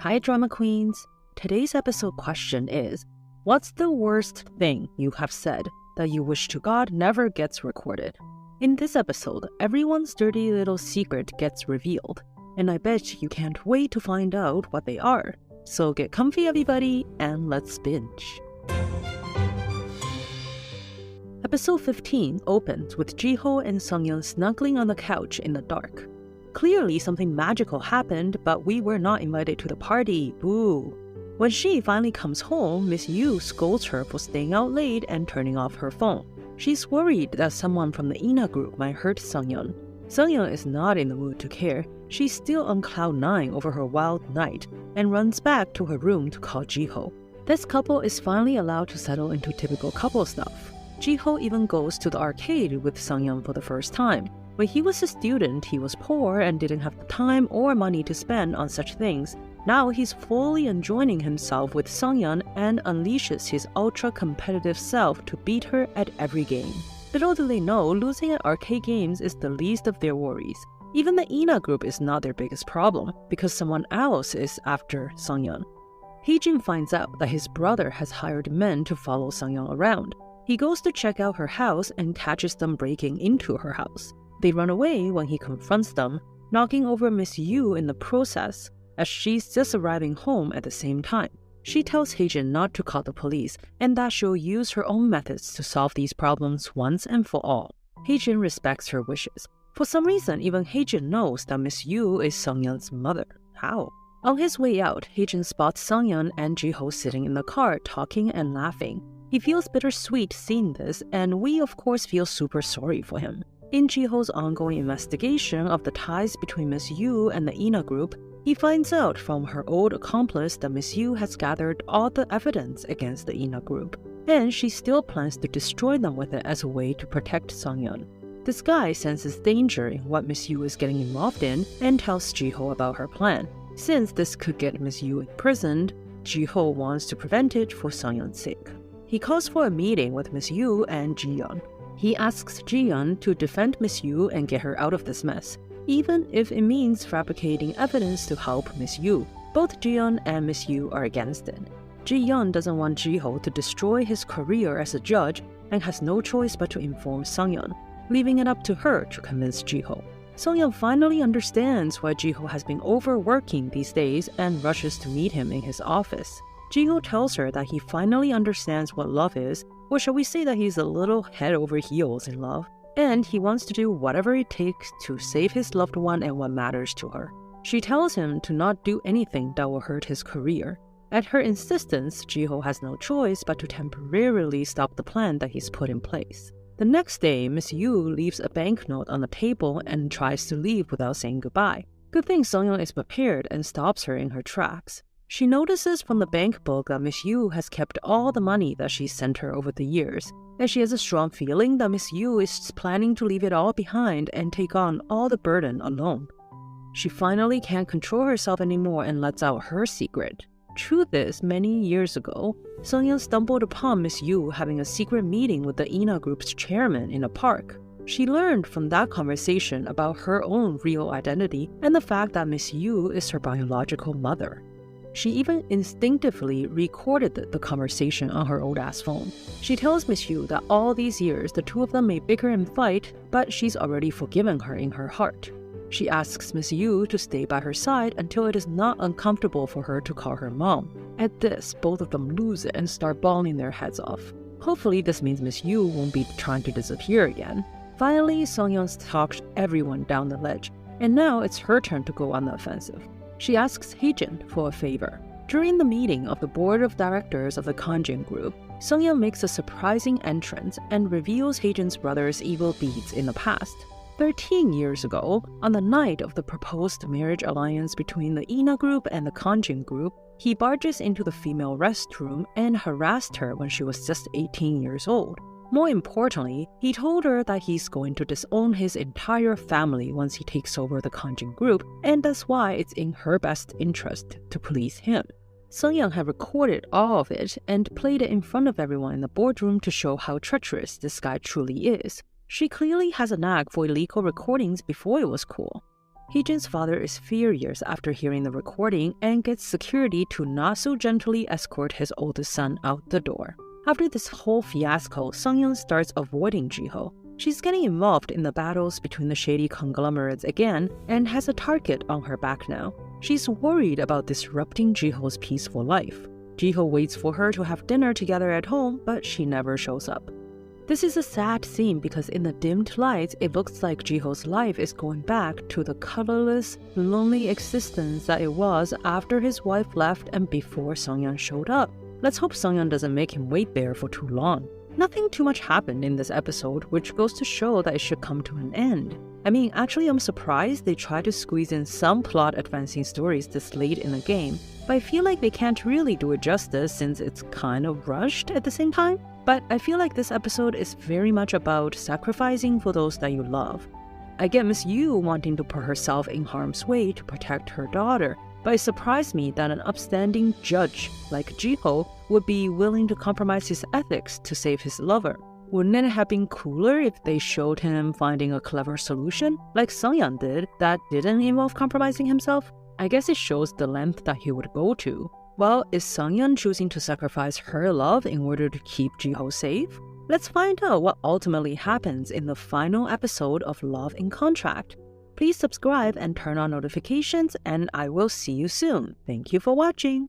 Hi drama queens! Today's episode question is, what's the worst thing you have said that you wish to God never gets recorded? In this episode, everyone's dirty little secret gets revealed, and I bet you can't wait to find out what they are. So get comfy everybody, and let's binge. Episode 15 opens with Ji-ho and Sung-Yeon snuggling on the couch in the dark. Clearly something magical happened, but we were not invited to the party, boo. When she finally comes home, Miss Yu scolds her for staying out late and turning off her phone. She's worried that someone from the Ina group might hurt Sung-Yeon. Sung-Yeon is not in the mood to care. She's still on cloud 9 over her wild night and runs back to her room to call Ji-ho. This couple is finally allowed to settle into typical couple stuff. Ji-ho even goes to the arcade with Sung-Yeon for the first time. When he was a student, he was poor and didn't have the time or money to spend on such things. Now he's fully enjoying himself with Sung-Yeon and unleashes his ultra-competitive self to beat her at every game. Little do they know, losing at arcade games is the least of their worries. Even the Ina group is not their biggest problem, because someone else is after Sung-Yeon. Hae-Jin finds out that his brother has hired men to follow Sung-Yeon around. He goes to check out her house and catches them breaking into her house. They run away when he confronts them, knocking over Miss Yu in the process, as she's just arriving home at the same time. She tells Hae-Jin not to call the police and that she'll use her own methods to solve these problems once and for all. Hae-Jin respects her wishes. For some reason, even Hae-Jin knows that Miss Yu is Sung-Yeon's mother. How? On his way out, Hae-Jin spots Sung-Yeon and Ji-ho sitting in the car talking and laughing. He feels bittersweet seeing this, and we of course feel super sorry for him. In Ji-ho's ongoing investigation of the ties between Miss Yu and the Ina group, he finds out from her old accomplice that Miss Yu has gathered all the evidence against the Ina group, and she still plans to destroy them with it as a way to protect Sung-Yeon. This guy senses danger in what Miss Yu is getting involved in and tells Ji-ho about her plan. Since this could get Miss Yu imprisoned, Ji-ho wants to prevent it for Sung-Yeon's sake. He calls for a meeting with Miss Yu and Ji-yeon. He asks Ji-yeon to defend Miss Yu and get her out of this mess, even if it means fabricating evidence to help Miss Yu. Both Ji-yeon and Miss Yu are against it. Ji-yeon doesn't want Ji-ho to destroy his career as a judge and has no choice but to inform Sung-Yeon, leaving it up to her to convince Ji-ho. Sung-Yeon finally understands why Ji-ho has been overworking these days and rushes to meet him in his office. Ji-ho tells her that he finally understands what love is, or shall we say that he's a little head over heels in love, and he wants to do whatever it takes to save his loved one and what matters to her. She tells him to not do anything that will hurt his career. At her insistence, Ji-ho has no choice but to temporarily stop the plan that he's put in place. The next day, Miss Yu leaves a banknote on the table and tries to leave without saying goodbye. Good thing Sung-Yeon is prepared and stops her in her tracks. She notices from the bank book that Miss Yu has kept all the money that she sent her over the years, and she has a strong feeling that Miss Yu is planning to leave it all behind and take on all the burden alone. She finally can't control herself anymore and lets out her secret. Truth is, many years ago, Sung-Yeon stumbled upon Miss Yu having a secret meeting with the Ina group's chairman in a park. She learned from that conversation about her own real identity and the fact that Miss Yu is her biological mother. She even instinctively recorded the conversation on her old-ass phone. She tells Miss Yu that all these years the two of them may bicker and fight, but she's already forgiven her in her heart. She asks Miss Yu to stay by her side until it is not uncomfortable for her to call her mom. At this, both of them lose it and start bawling their heads off. Hopefully this means Miss Yu won't be trying to disappear again. Finally, Sung-Yeon's talked everyone down the ledge, and now it's her turn to go on the offensive. She asks Hae-Jin for a favor. During the meeting of the board of directors of the Kang group, Sung-Yeon makes a surprising entrance and reveals Hae-Jin's brother's evil deeds in the past. 13 years ago, on the night of the proposed marriage alliance between the Ina group and the Kang group, he barges into the female restroom and harassed her when she was just 18 years old. More importantly, he told her that he's going to disown his entire family once he takes over the Kang group, and that's why it's in her best interest to please him. Sung-Yeon had recorded all of it and played it in front of everyone in the boardroom to show how treacherous this guy truly is. She clearly has a knack for illegal recordings before it was cool. Hae-Jin's father is furious after hearing the recording and gets security to not so gently escort his oldest son out the door. After this whole fiasco, Sang-Eun starts avoiding Ji-ho. She's getting involved in the battles between the shady conglomerates again and has a target on her back now. She's worried about disrupting Ji-ho's peaceful life. Ji-ho waits for her to have dinner together at home, but she never shows up. This is a sad scene because in the dimmed lights, it looks like Ji-ho's life is going back to the colorless, lonely existence that it was after his wife left and before Sang-Eun showed up. Let's hope Sang-Eun doesn't make him wait there for too long. Nothing too much happened in this episode, which goes to show that it should come to an end. I mean, actually I'm surprised they tried to squeeze in some plot advancing stories this late in the game, but I feel like they can't really do it justice since it's kind of rushed at the same time. But I feel like this episode is very much about sacrificing for those that you love. I get Miss Yu wanting to put herself in harm's way to protect her daughter, but it surprised me that an upstanding judge like Ji-ho would be willing to compromise his ethics to save his lover. Wouldn't it have been cooler if they showed him finding a clever solution, like Sang-Eun did, that didn't involve compromising himself? I guess it shows the length that he would go to. Well, is Sang-Eun choosing to sacrifice her love in order to keep Ji-ho safe? Let's find out what ultimately happens in the final episode of Love in Contract. Please subscribe and turn on notifications, and I will see you soon. Thank you for watching.